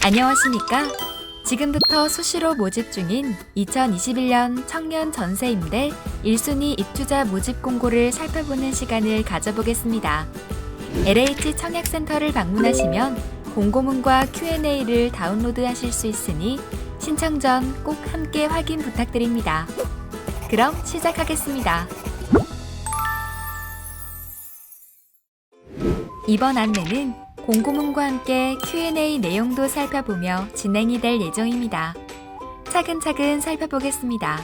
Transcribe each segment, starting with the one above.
안녕하십니까? 지금부터 수시로 모집 중인 2021년 청년 전세임대 1순위 입주자 모집 공고를 살펴보는 시간을 가져보겠습니다. LH 청약센터를 방문하시면 공고문과 Q&A를 다운로드하실 수 있으니 신청 전 꼭 함께 확인 부탁드립니다. 그럼 시작하겠습니다. 이번 안내는 공고문과 함께 Q&A 내용도 살펴보며 진행이 될 예정입니다. 차근차근 살펴보겠습니다.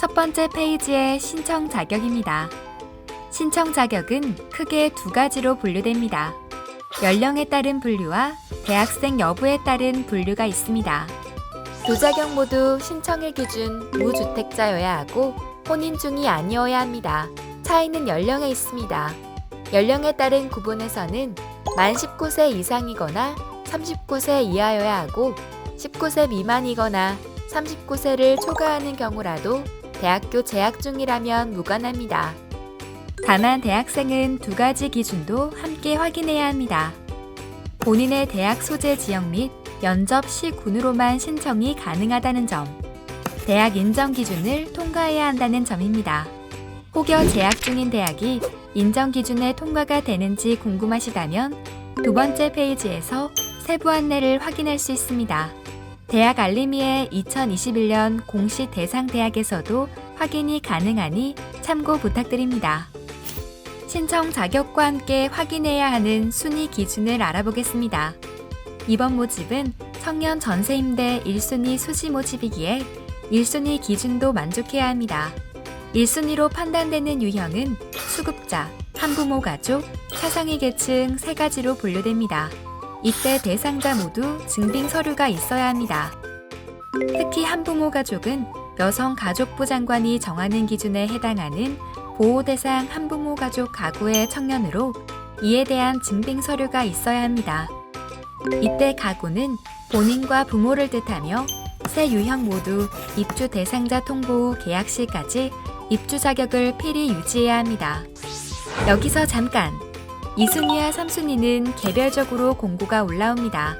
첫 번째 페이지의 신청 자격입니다. 신청 자격은 크게 두 가지로 분류됩니다. 연령에 따른 분류와 대학생 여부에 따른 분류가 있습니다. 두 자격 모두 신청일 기준 무주택자여야 하고 혼인 중이 아니어야 합니다. 차이는 연령에 있습니다. 연령에 따른 구분에서는 만 19세 이상이거나 39세 이하여야 하고 19세 미만이거나 39세를 초과하는 경우라도 대학교 재학 중이라면 무관합니다. 다만 대학생은 두 가지 기준도 함께 확인해야 합니다. 본인의 대학 소재 지역 및 면접 시군으로만 신청이 가능하다는 점, 대학 인정 기준을 통과해야 한다는 점입니다. 혹여 재학 중인 대학이 인정 기준에 통과가 되는지 궁금하시다면 두 번째 페이지에서 세부 안내를 확인할 수 있습니다. 대학 알림이의 2021년 공시 대상 대학에서도 확인이 가능하니 참고 부탁드립니다. 신청 자격과 함께 확인해야 하는 순위 기준을 알아보겠습니다. 이번 모집은 청년 전세임대 1순위 수시 모집이기에 1순위 기준도 만족해야 합니다. 1순위로 판단되는 유형은 수급자, 한부모 가족, 차상위 계층 세 가지로 분류됩니다. 이때 대상자 모두 증빙 서류가 있어야 합니다. 특히 한부모 가족은 여성가족부 장관이 정하는 기준에 해당하는 보호 대상 한부모 가족 가구의 청년으로 이에 대한 증빙 서류가 있어야 합니다. 이때 가구는 본인과 부모를 뜻하며 세 유형 모두 입주 대상자 통보 후 계약 시까지 입주 자격을 필히 유지해야 합니다. 여기서 잠깐! 2순위와 3순위는 개별적으로 공고가 올라옵니다.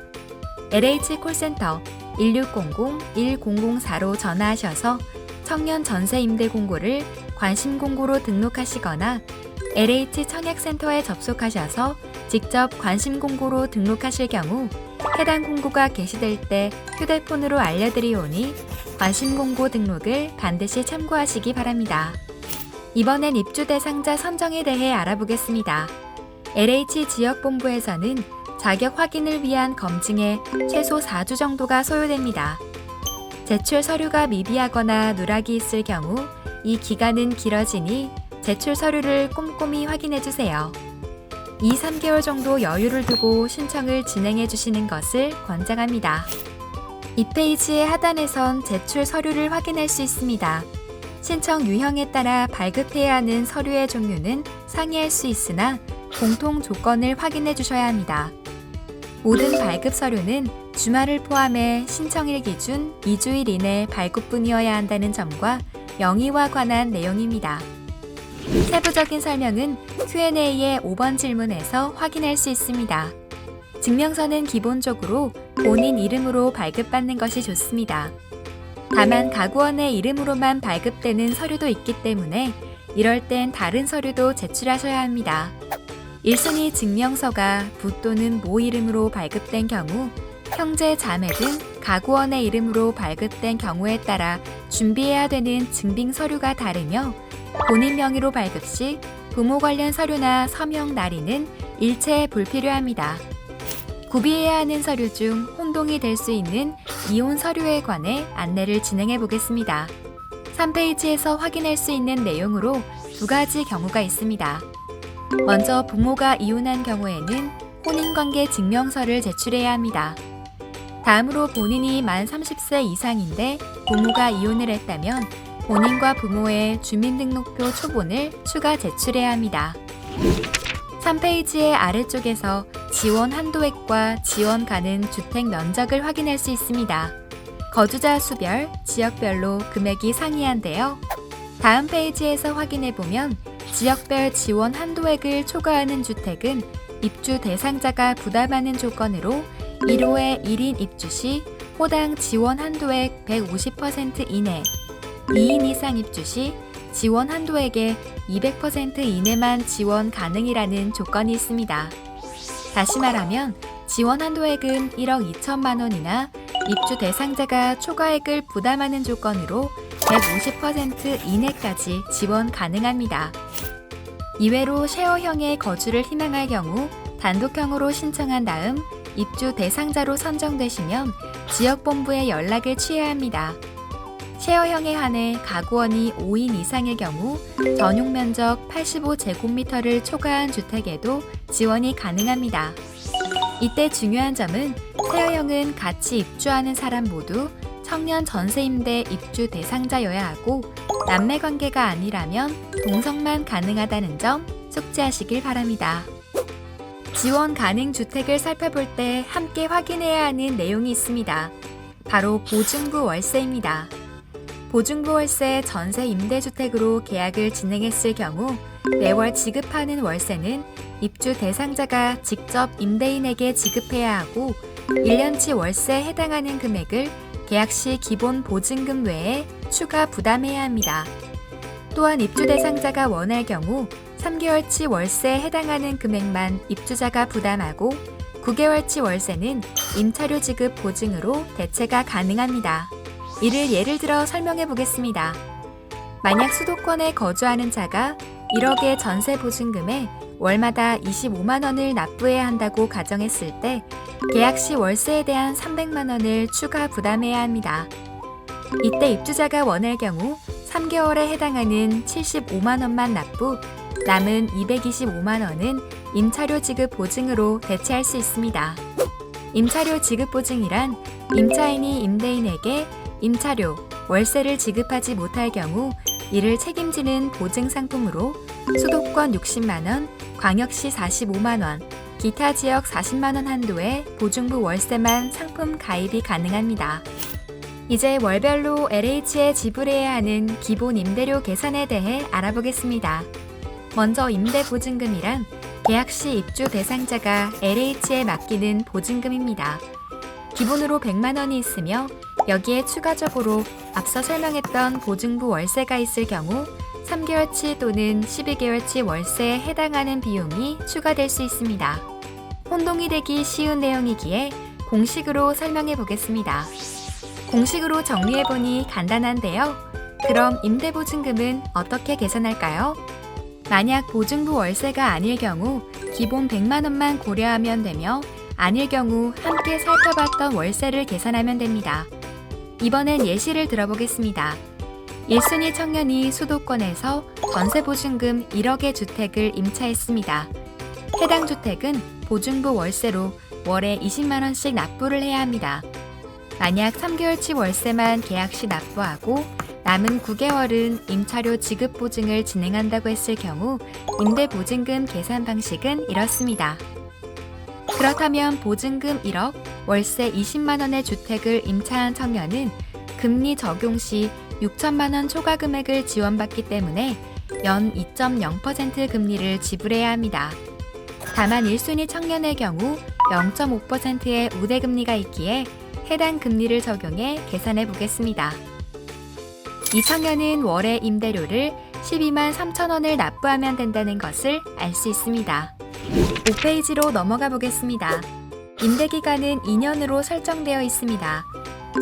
LH 콜센터 1600-1004로 전화하셔서 청년 전세 임대 공고를 관심 공고로 등록하시거나 LH 청약센터에 접속하셔서 직접 관심 공고로 등록하실 경우 해당 공고가 게시될 때 휴대폰으로 알려드리오니 관심 공고 등록을 반드시 참고하시기 바랍니다. 이번엔 입주 대상자 선정에 대해 알아보겠습니다. LH 지역본부에서는 자격 확인을 위한 검증에 최소 4주 정도가 소요됩니다. 제출 서류가 미비하거나 누락이 있을 경우 이 기간은 길어지니 제출 서류를 꼼꼼히 확인해주세요. 2-3개월 정도 여유를 두고 신청을 진행해 주시는 것을 권장합니다. 이 페이지의 하단에선 제출 서류를 확인할 수 있습니다. 신청 유형에 따라 발급해야 하는 서류의 종류는 상이할 수 있으나 공통 조건을 확인해 주셔야 합니다. 모든 발급 서류는 주말을 포함해 신청일 기준 2주일 이내 발급분이어야 한다는 점과 영위와 관한 내용입니다. 세부적인 설명은 Q&A의 5번 질문에서 확인할 수 있습니다. 증명서는 기본적으로 본인 이름으로 발급받는 것이 좋습니다. 다만 가구원의 이름으로만 발급되는 서류도 있기 때문에 이럴 땐 다른 서류도 제출하셔야 합니다. 1순위 증명서가 부 또는 모 이름으로 발급된 경우 형제, 자매 등 가구원의 이름으로 발급된 경우에 따라 준비해야 되는 증빙 서류가 다르며 본인 명의로 발급 시 부모 관련 서류나 서명 날인은 일체 불필요합니다. 구비해야 하는 서류 중 혼동이 될 수 있는 이혼 서류에 관해 안내를 진행해 보겠습니다. 3페이지에서 확인할 수 있는 내용으로 두 가지 경우가 있습니다. 먼저 부모가 이혼한 경우에는 혼인관계 증명서를 제출해야 합니다. 다음으로 본인이 만 30세 이상인데 부모가 이혼을 했다면 본인과 부모의 주민등록표 초본을 추가 제출해야 합니다. 3페이지의 아래쪽에서 지원 한도액과 지원 가능 주택 면적을 확인할 수 있습니다. 거주자 수별, 지역별로 금액이 상이한데요. 다음 페이지에서 확인해보면 지역별 지원 한도액을 초과하는 주택은 입주 대상자가 부담하는 조건으로 1호의 1인 입주 시 호당 지원 한도액 150% 이내, 2인 이상 입주 시 지원 한도액의 200% 이내만 지원 가능이라는 조건이 있습니다. 다시 말하면 지원 한도액은 1억 2천만 원이나 입주 대상자가 초과액을 부담하는 조건으로 150% 이내까지 지원 가능합니다. 이외로 쉐어형의 거주를 희망할 경우 단독형으로 신청한 다음 입주 대상자로 선정되시면 지역본부에 연락을 취해야 합니다. 쉐어형에 한해 가구원이 5인 이상의 경우 전용 면적 85제곱미터를 초과한 주택에도 지원이 가능합니다. 이때 중요한 점은 쉐어형은 같이 입주하는 사람 모두 청년 전세임대 입주 대상자여야 하고 남매 관계가 아니라면 동성만 가능하다는 점 숙지하시길 바랍니다. 지원 가능 주택을 살펴볼 때 함께 확인해야 하는 내용이 있습니다. 바로 보증부 월세입니다. 보증부 월세 전세 임대주택으로 계약을 진행했을 경우 매월 지급하는 월세는 입주 대상자가 직접 임대인에게 지급해야 하고 1년치 월세에 해당하는 금액을 계약 시 기본 보증금 외에 추가 부담해야 합니다. 또한 입주 대상자가 원할 경우 3개월치 월세에 해당하는 금액만 입주자가 부담하고 9개월치 월세는 임차료 지급 보증으로 대체가 가능합니다. 이를 예를 들어 설명해 보겠습니다. 만약 수도권에 거주하는 자가 1억의 전세 보증금에 월마다 25만 원을 납부해야 한다고 가정했을 때 계약 시 월세에 대한 300만 원을 추가 부담해야 합니다. 이때 입주자가 원할 경우 3개월에 해당하는 75만 원만 납부, 남은 225만 원은 임차료 지급 보증으로 대체할 수 있습니다. 임차료 지급 보증이란 임차인이 임대인에게 임차료, 월세를 지급하지 못할 경우 이를 책임지는 보증 상품으로 수도권 60만 원, 광역시 45만 원, 기타 지역 40만 원 한도의 보증부 월세만 상품 가입이 가능합니다. 이제 월별로 LH에 지불해야 하는 기본 임대료 계산에 대해 알아보겠습니다. 먼저 임대보증금이란 계약 시 입주 대상자가 LH에 맡기는 보증금입니다. 기본으로 100만 원이 있으며 여기에 추가적으로 앞서 설명했던 보증부 월세가 있을 경우 3개월치 또는 12개월치 월세에 해당하는 비용이 추가될 수 있습니다. 혼동이 되기 쉬운 내용이기에 공식으로 설명해 보겠습니다. 공식으로 정리해보니 간단한데요. 그럼 임대보증금은 어떻게 계산할까요? 만약 보증부 월세가 아닐 경우 기본 100만 원만 고려하면 되며 아닐 경우 함께 살펴봤던 월세를 계산하면 됩니다. 이번엔 예시를 들어보겠습니다. 1순위 청년이 수도권에서 전세보증금 1억의 주택을 임차했습니다. 해당 주택은 보증부 월세로 월에 20만 원씩 납부를 해야 합니다. 만약 3개월치 월세만 계약 시 납부하고 남은 9개월은 임차료 지급 보증을 진행한다고 했을 경우 임대보증금 계산 방식은 이렇습니다. 그렇다면 보증금 1억, 월세 20만 원의 주택을 임차한 청년은 금리 적용 시 6천만 원 초과 금액을 지원받기 때문에 연 2.0% 금리를 지불해야 합니다. 다만 1순위 청년의 경우 0.5%의 우대금리가 있기에 해당 금리를 적용해 계산해 보겠습니다. 이 청년은 월에 임대료를 12만 3천 원을 납부하면 된다는 것을 알 수 있습니다. 5페이지로 넘어가 보겠습니다. 임대기간은 2년으로 설정되어 있습니다.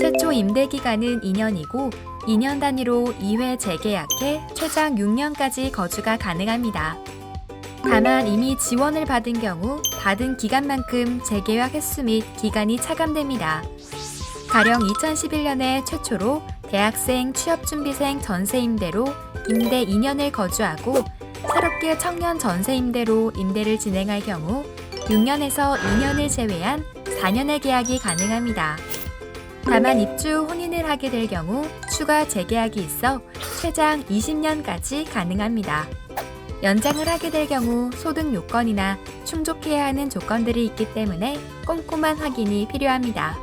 최초 임대기간은 2년이고 2년 단위로 2회 재계약해 최장 6년까지 거주가 가능합니다. 다만 이미 지원을 받은 경우 받은 기간만큼 재계약 횟수 및 기간이 차감됩니다. 가령 2011년에 최초로 대학생, 취업준비생 전세임대로 임대 2년을 거주하고 새롭게 청년 전세임대로 임대를 진행할 경우 6년에서 2년을 제외한 4년의 계약이 가능합니다. 다만 입주 혼인을 하게 될 경우 추가 재계약이 있어 최장 20년까지 가능합니다. 연장을 하게 될 경우 소득 요건이나 충족해야 하는 조건들이 있기 때문에 꼼꼼한 확인이 필요합니다.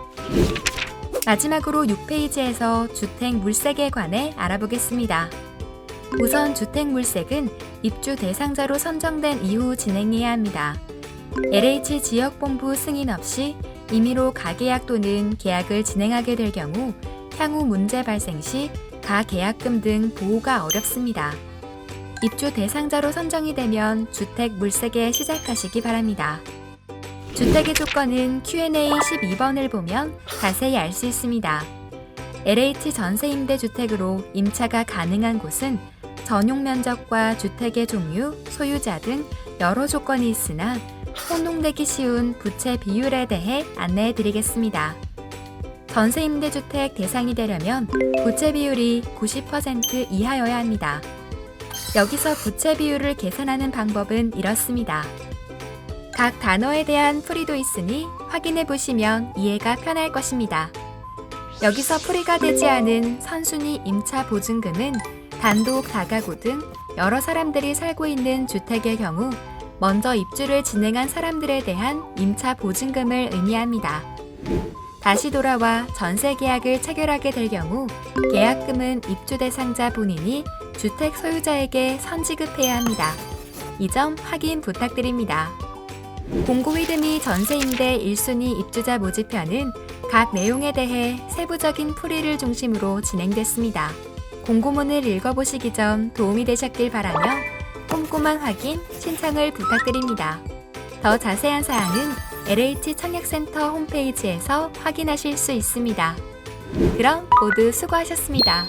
마지막으로 6페이지에서 주택 물색에 관해 알아보겠습니다. 우선 주택 물색은 입주 대상자로 선정된 이후 진행해야 합니다. LH 지역본부 승인 없이 임의로 가계약 또는 계약을 진행하게 될 경우 향후 문제 발생 시 가계약금 등 보호가 어렵습니다. 입주 대상자로 선정이 되면 주택 물세개 시작하시기 바랍니다. 주택의 조건은 Q&A 12번을 보면 자세히 알 수 있습니다. LH 전세임대주택으로 임차가 가능한 곳은 전용 면적과 주택의 종류, 소유자 등 여러 조건이 있으나 혼동되기 쉬운 부채 비율에 대해 안내해 드리겠습니다. 전세임대주택 대상이 되려면 부채 비율이 90% 이하여야 합니다. 여기서 부채 비율을 계산하는 방법은 이렇습니다. 각 단어에 대한 풀이도 있으니 확인해 보시면 이해가 편할 것입니다. 여기서 풀이가 되지 않은 선순위 임차 보증금은 단독 다가구 등 여러 사람들이 살고 있는 주택의 경우 먼저 입주를 진행한 사람들에 대한 임차 보증금을 의미합니다. 다시 돌아와 전세 계약을 체결하게 될 경우 계약금은 입주 대상자 본인이 주택 소유자에게 선지급해야 합니다. 이 점 확인 부탁드립니다. 공고위드미 전세임대 1순위 입주자 모집편은 각 내용에 대해 세부적인 풀이를 중심으로 진행됐습니다. 공고문을 읽어보시기 전 도움이 되셨길 바라며 꼼꼼한 확인, 신청을 부탁드립니다. 더 자세한 사항은 LH 청약센터 홈페이지에서 확인하실 수 있습니다. 그럼 모두 수고하셨습니다.